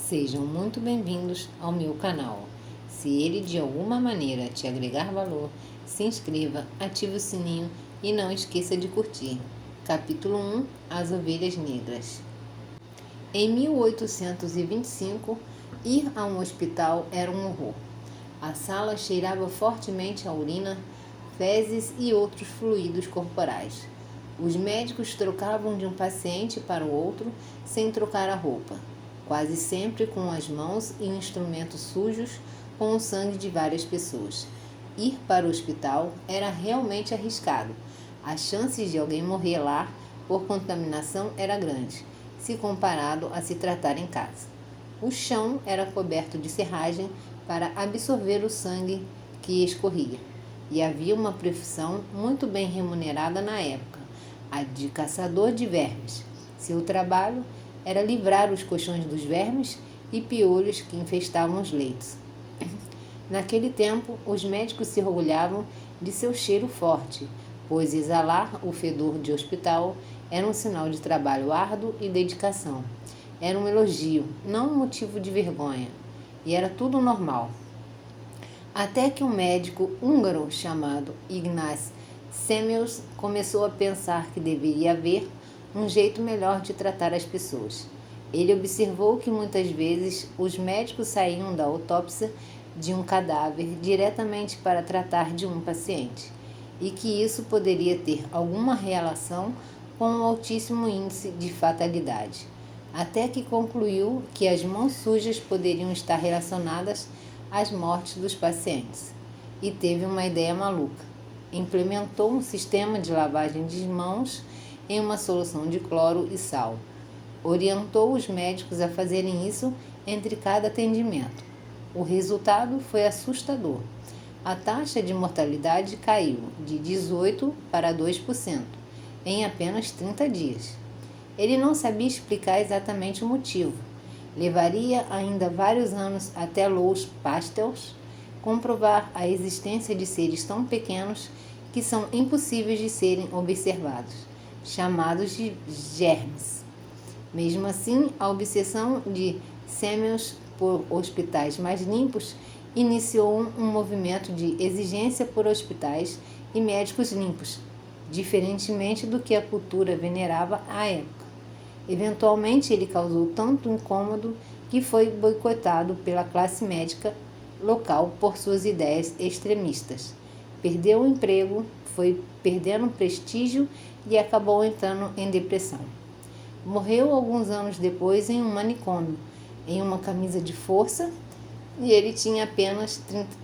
Sejam muito bem-vindos ao meu canal. Se ele de alguma maneira te agregar valor, se inscreva, ative o sininho e não esqueça de curtir. Capítulo 1: As Ovelhas Negras. Em 1825, ir a um hospital era um horror. A sala cheirava fortemente a urina, fezes e outros fluidos corporais. Os médicos trocavam de um paciente para o outro sem trocar a roupa, quase sempre com as mãos e instrumentos sujos com o sangue de várias pessoas. Ir para o hospital era realmente arriscado. As chances de alguém morrer lá por contaminação era grande, se comparado a se tratar em casa. O chão era coberto de serragem para absorver o sangue que escorria, e havia uma profissão muito bem remunerada na época, a de caçador de vermes. Seu trabalho era livrar os colchões dos vermes e piolhos que infestavam os leitos. Naquele tempo, os médicos se orgulhavam de seu cheiro forte, pois exalar o fedor de hospital era um sinal de trabalho árduo e dedicação. Era um elogio, não um motivo de vergonha, e era tudo normal. Até que um médico húngaro chamado Ignaz Semmelweis começou a pensar que deveria haver um jeito melhor de tratar as pessoas. Ele observou que muitas vezes os médicos saíam da autópsia de um cadáver diretamente para tratar de um paciente, e que isso poderia ter alguma relação com um altíssimo índice de fatalidade. Até que concluiu que as mãos sujas poderiam estar relacionadas às mortes dos pacientes. E teve uma ideia maluca. Implementou um sistema de lavagem de mãos em uma solução de cloro e sal. Orientou os médicos a fazerem isso entre cada atendimento. O resultado foi assustador. A taxa de mortalidade caiu de 18% para 2% em apenas 30 dias. Ele não sabia explicar exatamente o motivo. Levaria ainda vários anos até Louis Pasteur comprovar a existência de seres tão pequenos que são impossíveis de serem observados, chamados de germes. Mesmo assim, a obsessão de Semmelweis por hospitais mais limpos iniciou um movimento de exigência por hospitais e médicos limpos, diferentemente do que a cultura venerava à época. Eventualmente, ele causou tanto incômodo que foi boicotado pela classe médica local por suas ideias extremistas. Perdeu o emprego, foi perdendo prestígio e acabou entrando em depressão. Morreu alguns anos depois em um manicômio, em uma camisa de força, e ele tinha apenas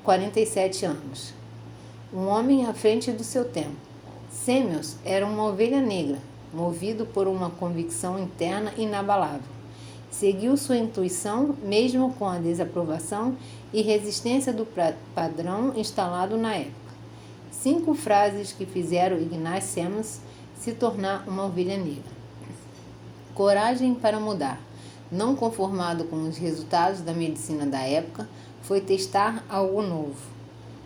47 anos. Um homem à frente do seu tempo. Semmelweis era uma ovelha negra, movido por uma convicção interna inabalável. Seguiu sua intuição, mesmo com a desaprovação e resistência do padrão instalado na época. 5 frases que fizeram Ignaz Semmelweis se tornar uma ovelha negra. Coragem para mudar. Não conformado com os resultados da medicina da época, foi testar algo novo.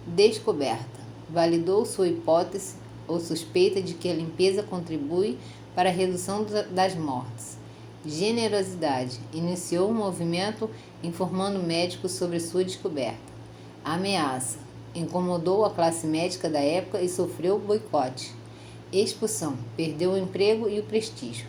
Descoberta. Validou sua hipótese ou suspeita de que a limpeza contribui para a redução das mortes. Generosidade. Iniciou um movimento informando médicos sobre sua descoberta. Ameaça. Incomodou a classe médica da época e sofreu boicote. Expulsão. Perdeu o emprego e o prestígio.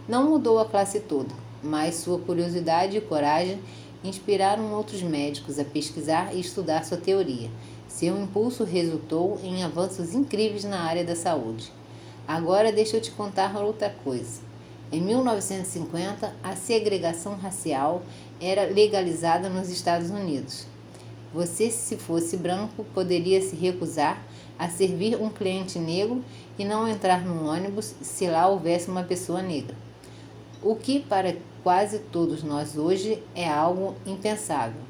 Não mudou a classe toda, mas sua curiosidade e coragem inspiraram outros médicos a pesquisar e estudar sua teoria. Seu impulso resultou em avanços incríveis na área da saúde. Agora deixa eu te contar outra coisa. Em 1950, a segregação racial era legalizada nos Estados Unidos. Você, se fosse branco, poderia se recusar a servir um cliente negro e não entrar num ônibus se lá houvesse uma pessoa negra. O que para quase todos nós hoje é algo impensável.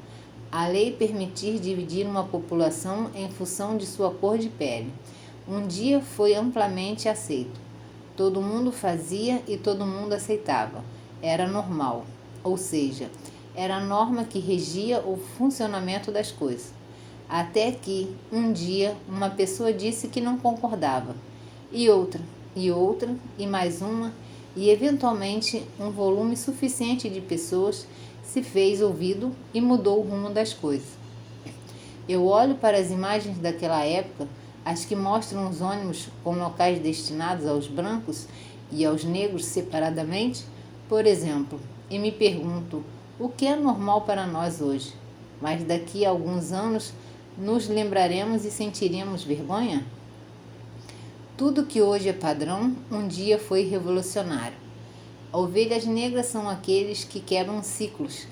A lei permitir dividir uma população em função de sua cor de pele. Um dia foi amplamente aceito. Todo mundo fazia e todo mundo aceitava. Era normal, ou seja, era a norma que regia o funcionamento das coisas. Até que, um dia, uma pessoa disse que não concordava. E outra, e mais uma, e eventualmente um volume suficiente de pessoas se fez ouvido e mudou o rumo das coisas. Eu olho para as imagens daquela época, as que mostram os ônibus com locais destinados aos brancos e aos negros separadamente, por exemplo, e me pergunto o que é normal para nós hoje, mas daqui a alguns anos nos lembraremos e sentiremos vergonha? Tudo que hoje é padrão, um dia foi revolucionário. Ovelhas negras são aqueles que quebram ciclos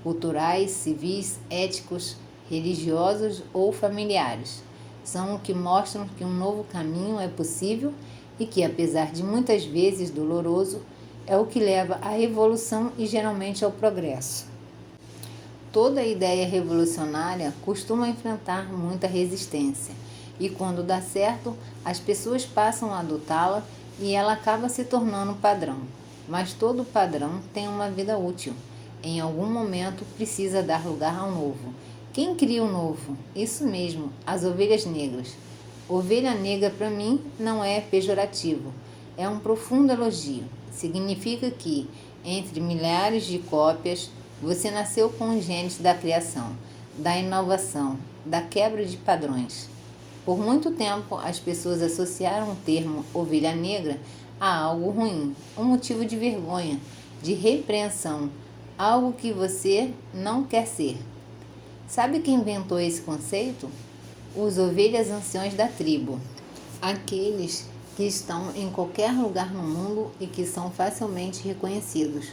culturais, civis, éticos, religiosos ou familiares. São o que mostram que um novo caminho é possível e que, apesar de muitas vezes doloroso, é o que leva à evolução e geralmente ao progresso. Toda ideia revolucionária costuma enfrentar muita resistência e, quando dá certo, as pessoas passam a adotá-la e ela acaba se tornando padrão. Mas todo padrão tem uma vida útil. Em algum momento precisa dar lugar ao novo. Quem cria o novo? Isso mesmo, as ovelhas negras. Ovelha negra para mim não é pejorativo, é um profundo elogio. Significa que, entre milhares de cópias, você nasceu com os genes da criação, da inovação, da quebra de padrões. Por muito tempo, as pessoas associaram o termo ovelha negra a algo ruim, um motivo de vergonha, de repreensão, algo que você não quer ser. Sabe quem inventou esse conceito? Os ovelhas anciões da tribo, aqueles que estão em qualquer lugar no mundo e que são facilmente reconhecidos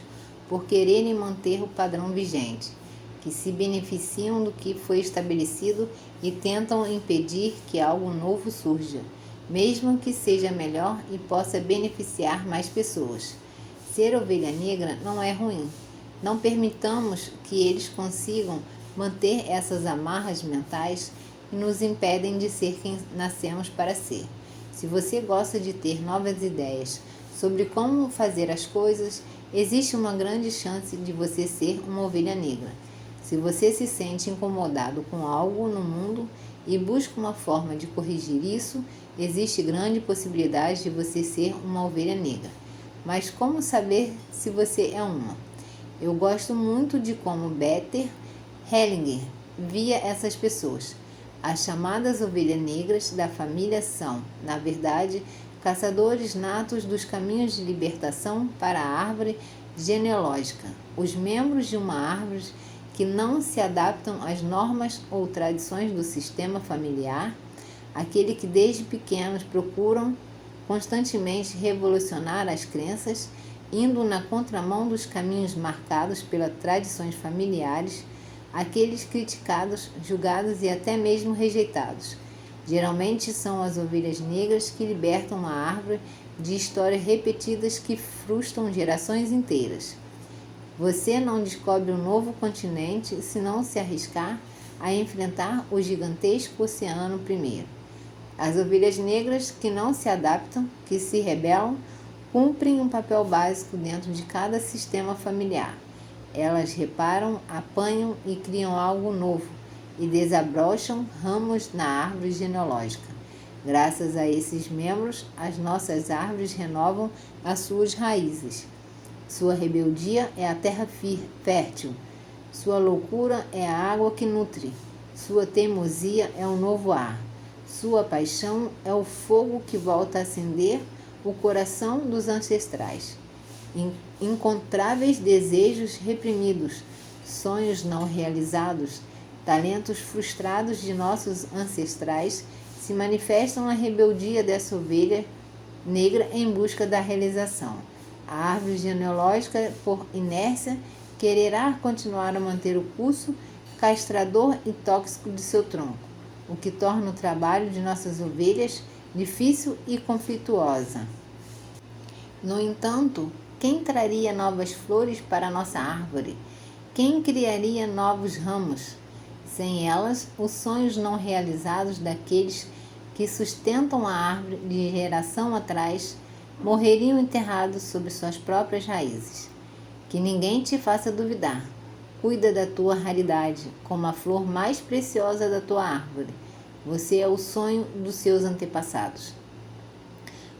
por quererem manter o padrão vigente, que se beneficiam do que foi estabelecido e tentam impedir que algo novo surja, mesmo que seja melhor e possa beneficiar mais pessoas. Ser ovelha negra não é ruim. Não permitamos que eles consigam manter essas amarras mentais que nos impedem de ser quem nascemos para ser. Se você gosta de ter novas ideias sobre como fazer as coisas, existe uma grande chance de você ser uma ovelha negra. Se você se sente incomodado com algo no mundo e busca uma forma de corrigir isso, existe grande possibilidade de você ser uma ovelha negra. Mas como saber se você é uma? Eu gosto muito de como Peter Hellinger via essas pessoas. As chamadas ovelhas negras da família são, na verdade, caçadores natos dos caminhos de libertação para a árvore genealógica, os membros de uma árvore que não se adaptam às normas ou tradições do sistema familiar, aquele que desde pequenos procuram constantemente revolucionar as crenças, indo na contramão dos caminhos marcados pelas tradições familiares, aqueles criticados, julgados e até mesmo rejeitados. Geralmente são as ovelhas negras que libertam a árvore de histórias repetidas que frustram gerações inteiras. Você não descobre um novo continente se não se arriscar a enfrentar o gigantesco oceano primeiro. As ovelhas negras que não se adaptam, que se rebelam, cumprem um papel básico dentro de cada sistema familiar. Elas reparam, apanham e criam algo novo e desabrocham ramos na árvore genealógica. Graças a esses membros, as nossas árvores renovam as suas raízes. Sua rebeldia é a terra fértil. Sua loucura é a água que nutre. Sua teimosia é o novo ar. Sua paixão é o fogo que volta a acender o coração dos ancestrais. Incontáveis desejos reprimidos, sonhos não realizados, talentos frustrados de nossos ancestrais se manifestam na rebeldia dessa ovelha negra em busca da realização. A árvore genealógica, por inércia, quererá continuar a manter o curso castrador e tóxico de seu tronco, o que torna o trabalho de nossas ovelhas difícil e conflituosa. No entanto, quem traria novas flores para a nossa árvore? Quem criaria novos ramos? Sem elas, os sonhos não realizados daqueles que sustentam a árvore de geração atrás morreriam enterrados sob suas próprias raízes. Que ninguém te faça duvidar. Cuida da tua raridade, como a flor mais preciosa da tua árvore. Você é o sonho dos seus antepassados.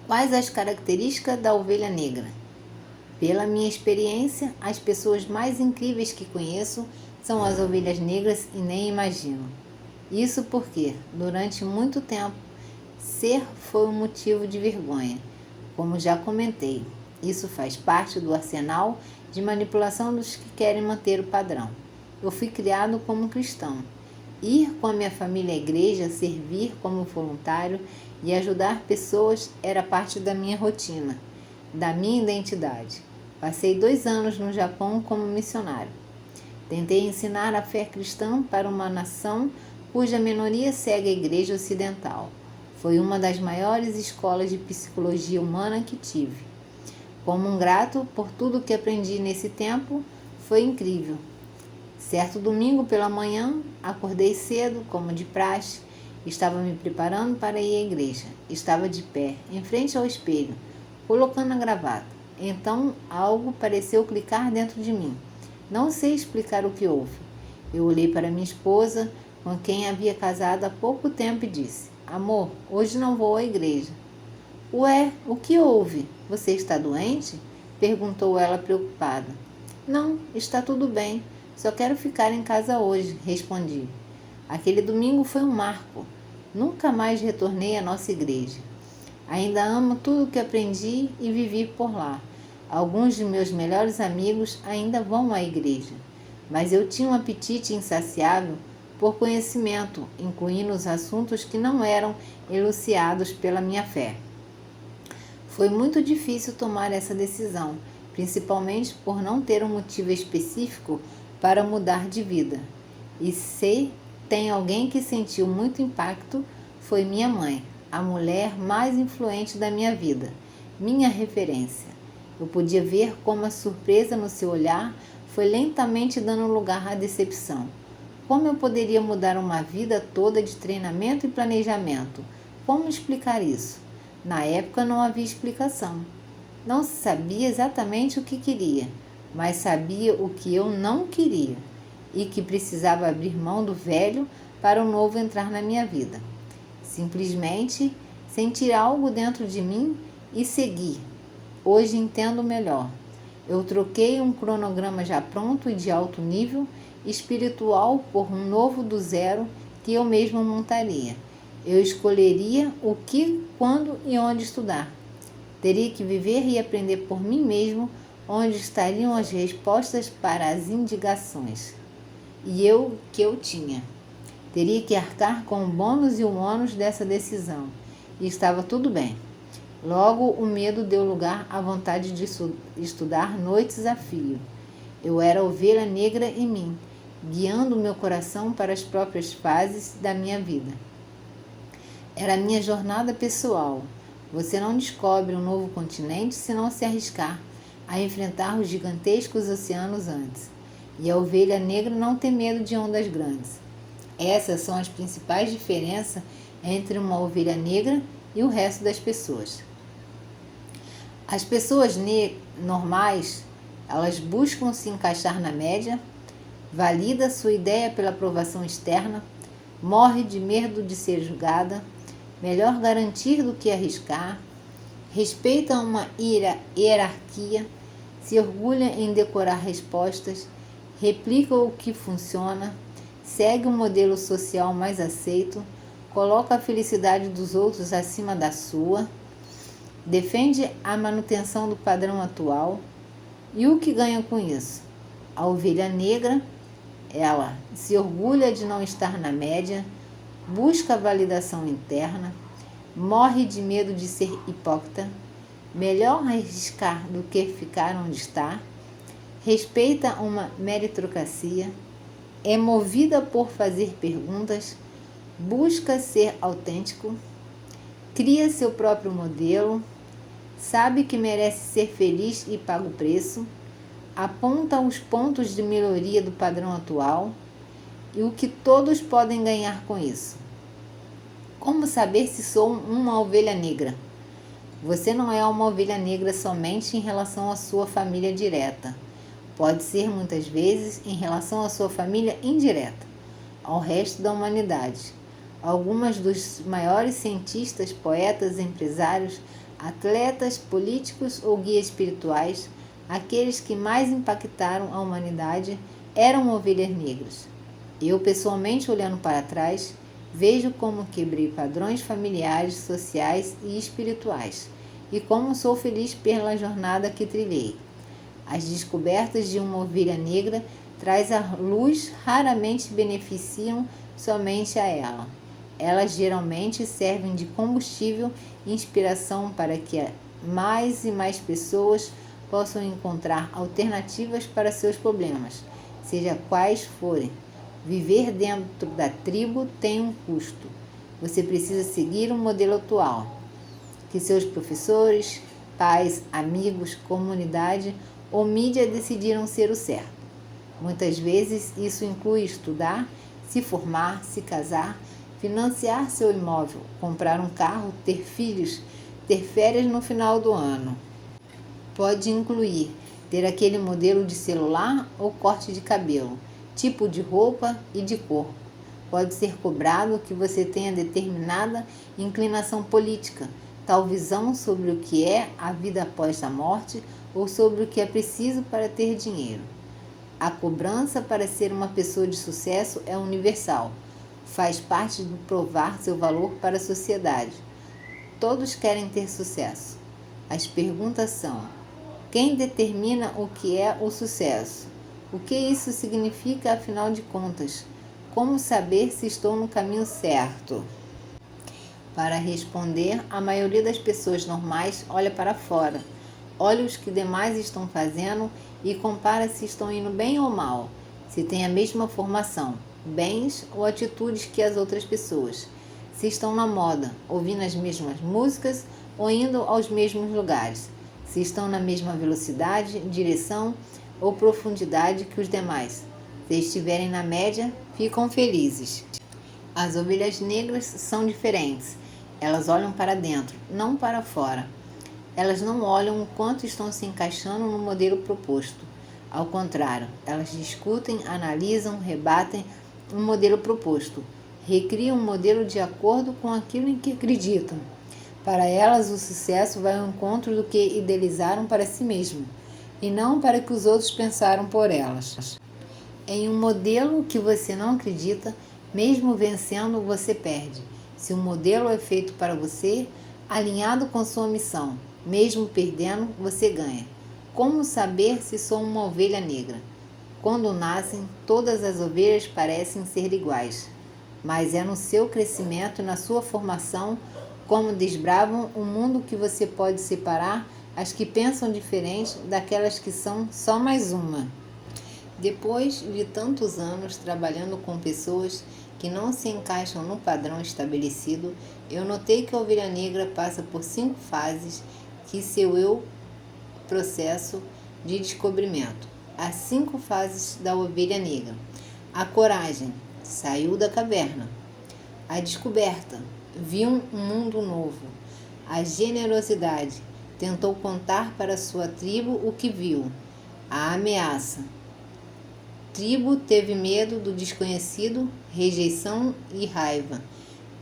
Quais as características da ovelha negra? Pela minha experiência, as pessoas mais incríveis que conheço são as ovelhas negras e nem imagino. Isso porque, durante muito tempo, ser foi um motivo de vergonha. Como já comentei, isso faz parte do arsenal de manipulação dos que querem manter o padrão. Eu fui criado como cristão. Ir com a minha família à igreja, servir como voluntário e ajudar pessoas era parte da minha rotina, da minha identidade. Passei 2 anos no Japão como missionário. Tentei ensinar a fé cristã para uma nação cuja minoria segue a igreja ocidental. Foi uma das maiores escolas de psicologia humana que tive. Como um grato por tudo que aprendi nesse tempo, foi incrível. Certo domingo pela manhã, acordei cedo, como de praxe, estava me preparando para ir à igreja. Estava de pé, em frente ao espelho, colocando a gravata. Então, algo pareceu clicar dentro de mim. Não sei explicar o que houve. Eu olhei para minha esposa, com quem havia casado há pouco tempo, e disse: Amor, hoje não vou à igreja. Ué, o que houve? Você está doente? Perguntou ela preocupada. Não, está tudo bem. Só quero ficar em casa hoje, respondi. Aquele domingo foi um marco. Nunca mais retornei à nossa igreja. Ainda amo tudo o que aprendi e vivi por lá. Alguns de meus melhores amigos ainda vão à igreja, mas eu tinha um apetite insaciável por conhecimento, incluindo os assuntos que não eram elucidados pela minha fé. Foi muito difícil tomar essa decisão, principalmente por não ter um motivo específico para mudar de vida. E se tem alguém que sentiu muito impacto, foi minha mãe, a mulher mais influente da minha vida, minha referência. Eu podia ver como a surpresa no seu olhar foi lentamente dando lugar à decepção. Como eu poderia mudar uma vida toda de treinamento e planejamento? Como explicar isso? Na época não havia explicação. Não se sabia exatamente o que queria, mas sabia o que eu não queria e que precisava abrir mão do velho para o novo entrar na minha vida. Simplesmente sentir algo dentro de mim e seguir. Hoje entendo melhor. Eu troquei um cronograma já pronto e de alto nível espiritual por um novo do zero que eu mesmo montaria. Eu escolheria o que, quando e onde estudar. Teria que viver e aprender por mim mesmo onde estariam as respostas para as indagações. E eu que eu tinha. Teria que arcar com o bônus e o ônus dessa decisão. E estava tudo bem. Logo, o medo deu lugar à vontade de estudar noites a fio. Eu era a ovelha negra em mim, guiando o meu coração para as próprias fases da minha vida. Era a minha jornada pessoal. Você não descobre um novo continente se não se arriscar a enfrentar os gigantescos oceanos antes. E a ovelha negra não tem medo de ondas grandes. Essas são as principais diferenças entre uma ovelha negra e o resto das pessoas. As pessoas normais, elas buscam se encaixar na média, valida sua ideia pela aprovação externa, morre de medo de ser julgada, melhor garantir do que arriscar, respeita uma hierarquia, se orgulha em decorar respostas, replica o que funciona, segue um modelo social mais aceito, coloca a felicidade dos outros acima da sua, defende a manutenção do padrão atual. E o que ganha com isso? A ovelha negra, ela se orgulha de não estar na média, busca a validação interna, morre de medo de ser hipócrita, melhor arriscar do que ficar onde está, respeita uma meritocracia, é movida por fazer perguntas, busca ser autêntico, cria seu próprio modelo, sabe que merece ser feliz e paga o preço, aponta os pontos de melhoria do padrão atual e o que todos podem ganhar com isso. Como saber se sou uma ovelha negra? Você não é uma ovelha negra somente em relação à sua família direta. Pode ser muitas vezes em relação à sua família indireta, ao resto da humanidade. Algumas dos maiores cientistas, poetas, empresários, atletas, políticos ou guias espirituais Aqueles que mais impactaram a humanidade eram ovelhas negras. Eu, pessoalmente, olhando para trás, vejo como quebrei padrões familiares, sociais e espirituais, e como sou feliz pela jornada que trilhei. As descobertas de uma ovelha negra traz a luz raramente beneficiam somente a ela. Elas geralmente servem de combustível e inspiração para que mais e mais pessoas possam encontrar alternativas para seus problemas, seja quais forem. Viver dentro da tribo tem um custo. Você precisa seguir um modelo atual, que seus professores, pais, amigos, comunidade ou mídia decidiram ser o certo. Muitas vezes isso inclui estudar, se formar, se casar, financiar seu imóvel, comprar um carro, ter filhos, ter férias no final do ano. Pode incluir ter aquele modelo de celular ou corte de cabelo, tipo de roupa e de corpo. Pode ser cobrado que você tenha determinada inclinação política, tal visão sobre o que é a vida após a morte ou sobre o que é preciso para ter dinheiro. A cobrança para ser uma pessoa de sucesso é universal. Faz parte do provar seu valor para a sociedade. Todos querem ter sucesso. As perguntas são: quem determina o que é o sucesso? O que isso significa afinal de contas? Como saber se estou no caminho certo? Para responder, a maioria das pessoas normais olha para fora. Olha os que demais estão fazendo e compara se estão indo bem ou mal, se têm a mesma formação, bens ou atitudes que as outras pessoas, se estão na moda, ouvindo as mesmas músicas ou indo aos mesmos lugares, se estão na mesma velocidade, direção ou profundidade que os demais. Se estiverem na média, ficam felizes. As ovelhas negras são diferentes. Elas olham para dentro, não para fora. Elas não olham o quanto estão se encaixando no modelo proposto. Ao contrário, elas discutem, analisam, rebatem um modelo proposto. Recriam um modelo de acordo com aquilo em que acreditam. Para elas, o sucesso vai ao encontro do que idealizaram para si mesmo, e não para o que os outros pensaram por elas. Em um modelo que você não acredita, mesmo vencendo, você perde. Se o modelo é feito para você, alinhado com sua missão, mesmo perdendo, você ganha. Como saber se sou uma ovelha negra? Quando nascem, todas as ovelhas parecem ser iguais, mas é no seu crescimento e na sua formação, como desbravam o mundo, que você pode separar as que pensam diferente daquelas que são só mais uma. Depois de tantos anos trabalhando com pessoas que não se encaixam no padrão estabelecido, eu notei que a ovelha negra passa por 5 fases que seu eu processo de descobrimento. As 5 fases da ovelha negra. A coragem, saiu da caverna. A descoberta, viu um mundo novo. A generosidade, tentou contar para sua tribo o que viu. A ameaça, tribo teve medo do desconhecido, rejeição e raiva.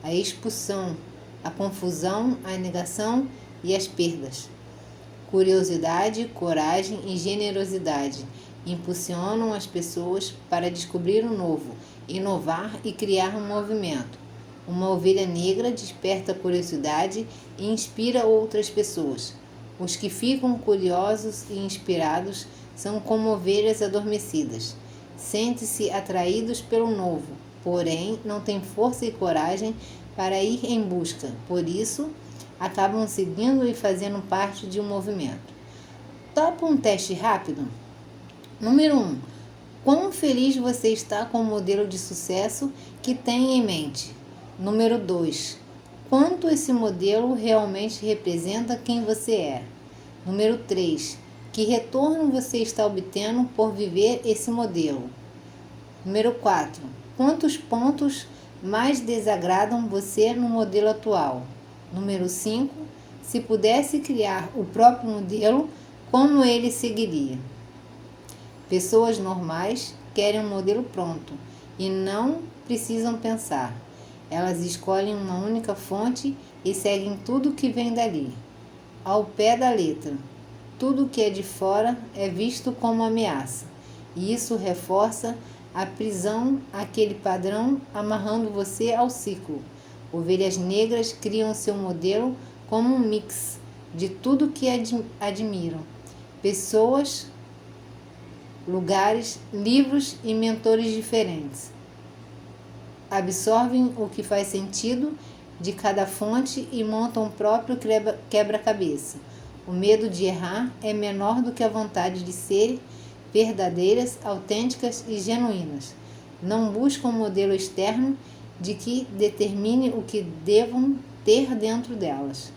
A expulsão, a confusão, a negação e as perdas. Curiosidade, coragem e generosidade impulsionam as pessoas para descobrir o novo, inovar e criar um movimento. Uma ovelha negra desperta a curiosidade e inspira outras pessoas. Os que ficam curiosos e inspirados são como ovelhas adormecidas. Sentem-se atraídos pelo novo, porém não têm força e coragem para ir em busca. Por isso, acabam seguindo e fazendo parte de um movimento. Topa um teste rápido? Número 1. Quão feliz você está com o modelo de sucesso que tem em mente? Número 2. Quanto esse modelo realmente representa quem você é? Número 3. Que retorno você está obtendo por viver esse modelo? Número 4. Quantos pontos mais desagradam você no modelo atual? Número 5. Se pudesse criar o próprio modelo, como ele seguiria? Pessoas normais querem um modelo pronto e não precisam pensar. Elas escolhem uma única fonte e seguem tudo que vem dali, ao pé da letra. tudo que é de fora é visto como ameaça, e isso reforça a prisão àquele padrão, amarrando você ao ciclo. Ovelhas negras criam seu modelo como um mix de tudo que admiram: pessoas, lugares, livros e mentores diferentes. Absorvem o que faz sentido de cada fonte e montam o próprio quebra-cabeça. O medo de errar é menor do que a vontade de ser verdadeiras, autênticas e genuínas. Não buscam um modelo externo de que determine o que devam ter dentro delas.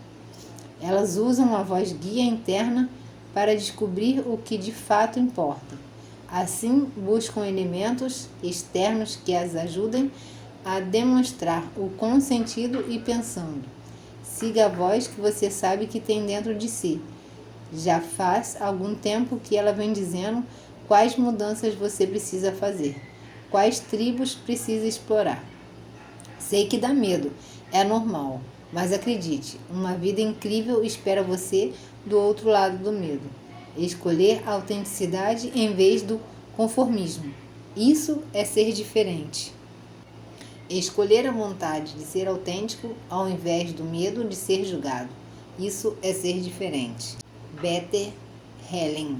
Elas usam a voz guia interna para descobrir o que de fato importa. Assim, buscam elementos externos que as ajudem a demonstrar o com sentido e pensando. Siga a voz que você sabe que tem dentro de si. Já faz algum tempo que ela vem dizendo quais mudanças você precisa fazer, quais tribos precisa explorar. Sei que dá medo, é normal, mas acredite, uma vida incrível espera você do outro lado do medo. Escolher a autenticidade em vez do conformismo. Isso é ser diferente. Escolher a vontade de ser autêntico ao invés do medo de ser julgado. Isso é ser diferente. Better Helen.